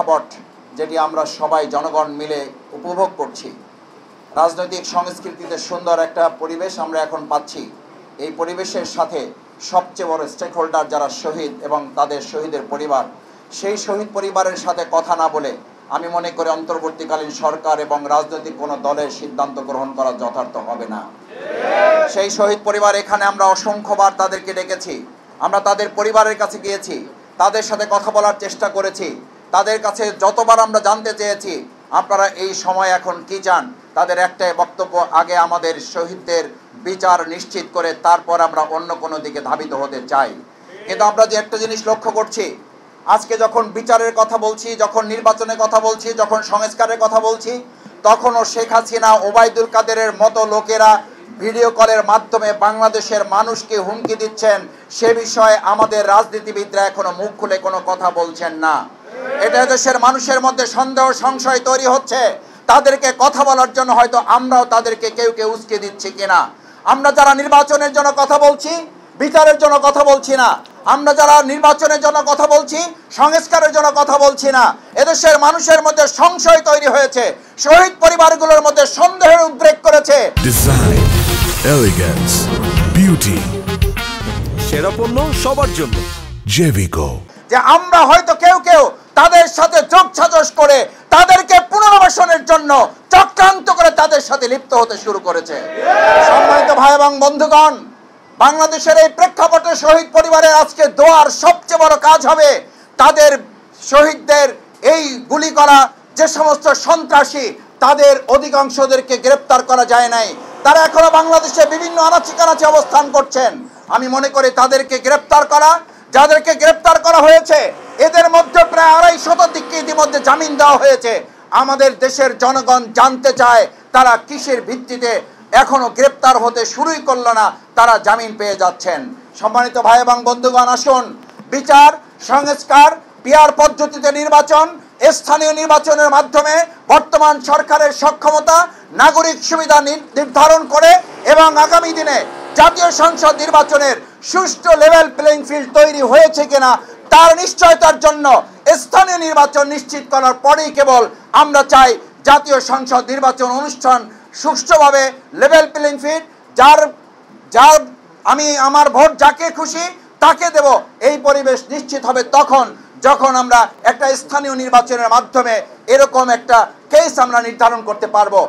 প্রেক্ষাপট যেটি আমরা সবাই জনগণ মিলে উপভোগ করছি। রাজনৈতিক সংস্কৃতিতে সুন্দর একটা পরিবেশ আমরা এখন পাচ্ছি। এই পরিবেশের সাথে সবচেয়ে বড় স্টেক হোল্ডার যারা শহীদ এবং তাদের শহীদের পরিবার, সেই শহীদ পরিবারের সাথে কথা না বলে আমি মনে করি অন্তর্বর্তীকালীন সরকার এবং রাজনৈতিক কোনো দলের সিদ্ধান্ত গ্রহণ করা যথার্থ হবে না। সেই শহীদ পরিবার এখানে আমরা অসংখ্যবার তাদেরকে ডেকেছি, আমরা তাদের পরিবারের কাছে গিয়েছি, তাদের সাথে কথা বলার চেষ্টা করেছি, তাদের কাছে যতবার আমরা জানতে চেয়েছি আপনারা এই সময় এখন কি চান। তাদের একটাই বক্তব্য, আগে আমাদের শহীদদের বিচার নিশ্চিত করে তারপর আমরা অন্য কোনো দিকে ধাবিত হতে চাই। কিন্তু আমরা যে একটা জিনিস লক্ষ্য করছি, আজকে যখন বিচারের কথা বলছি, যখন নির্বাচনের কথা বলছি, যখন সংস্কারের কথা বলছি, তখনও শেখ হাসিনা, ওবায়দুল কাদেরের মতো লোকেরা ভিডিও কলের মাধ্যমে বাংলাদেশের মানুষকে হুমকি দিচ্ছেন। সে বিষয়ে আমাদের রাজনীতিবিদরা এখনো মুখ খুলে কোনো কথা বলছেন না। এটা দেশের মানুষের মধ্যে সন্দেহ সংশয় তৈরি হচ্ছে। তাদেরকে কথা বলার জন্য হয়তো আমরাও তাদেরকে কেউ কেউ উস্কে দিচ্ছি কিনা। আমরা যারা নির্বাচনের জন্য কথা বলছি, বিচারের জন্য কথা বলছি না। আমরা যারা নির্বাচনের জন্য কথা বলছি, সংস্কারের জন্য কথা বলছি না। এদেশের মানুষের মধ্যে সংশয় তৈরি হয়েছে, শহীদ পরিবারগুলোর মধ্যে সন্দেহের উদ্রেক করেছে। ডিজাইন, এলিগেন্স, বিউটি, সেরা পণ্য সবার জন্য জেভিকো। যে আমরা হয়তো কেউ কেউ তাদের সাথে যোগসাজশ করে তাদেরকে পুনর্বাসনের জন্য চক্রান্ত করে তাদের সাথে লিপ্ত হতে শুরু করেছে। সম্মানিত ভাই এবং বন্ধুগণ, বাংলাদেশের এই প্রেক্ষাপটে শহীদ পরিবারের আজকে দোয়ার সবচেয়ে বড় কাজ হবে তাদের শহীদদের এই গুলি করা যে সমস্ত সন্ত্রাসী, তাদের অধিকাংশদেরকে গ্রেপ্তার করা যায় নাই। তারা এখনো বাংলাদেশে বিভিন্ন আনাচে কানাচে অবস্থান করছেন। আমি মনে করি তাদেরকে গ্রেপ্তার করা, যাদেরকে গ্রেপ্তার করা হয়েছে এদের মধ্যে প্রায় 250 ইতিমধ্যে জামিন দেওয়া হয়েছে। আমাদের দেশের জনগণ জানতে চায় তারা কিসের ভিত্তিতে এখনো গ্রেপ্তার হতে শুরুই করল না, তারা জামিন পেয়ে যাচ্ছেন। সম্মানিত ভাই এবং বন্ধুগণ, আসুন বিচার, সংস্কার, পিআর পদ্ধতিতে নির্বাচন, স্থানীয় নির্বাচনের মাধ্যমে বর্তমান সরকারের সক্ষমতা, নাগরিক সুবিধা নির্ধারণ করে এবং আগামী দিনে জাতীয় সংসদ নির্বাচনের সুষ্ঠু লেভেল প্লেইং ফিল্ড তৈরি হয়েছে কিনা তার নিশ্চয়তার জন্য স্থানীয় নির্বাচন নিশ্চিত করার পরেই কেবল আমরা চাই জাতীয় সংসদ নির্বাচন অনুষ্ঠান সুষ্ঠুভাবে লেভেল প্লেইং ফিল্ড, যার আমি আমার ভোট যাকে খুশি তাকে দেব, এই পরিবেশ নিশ্চিত হবে তখন যখন আমরা একটা স্থানীয় নির্বাচনের মাধ্যমে এরকম একটা কেস আমরা নির্ধারণ করতে পারবো।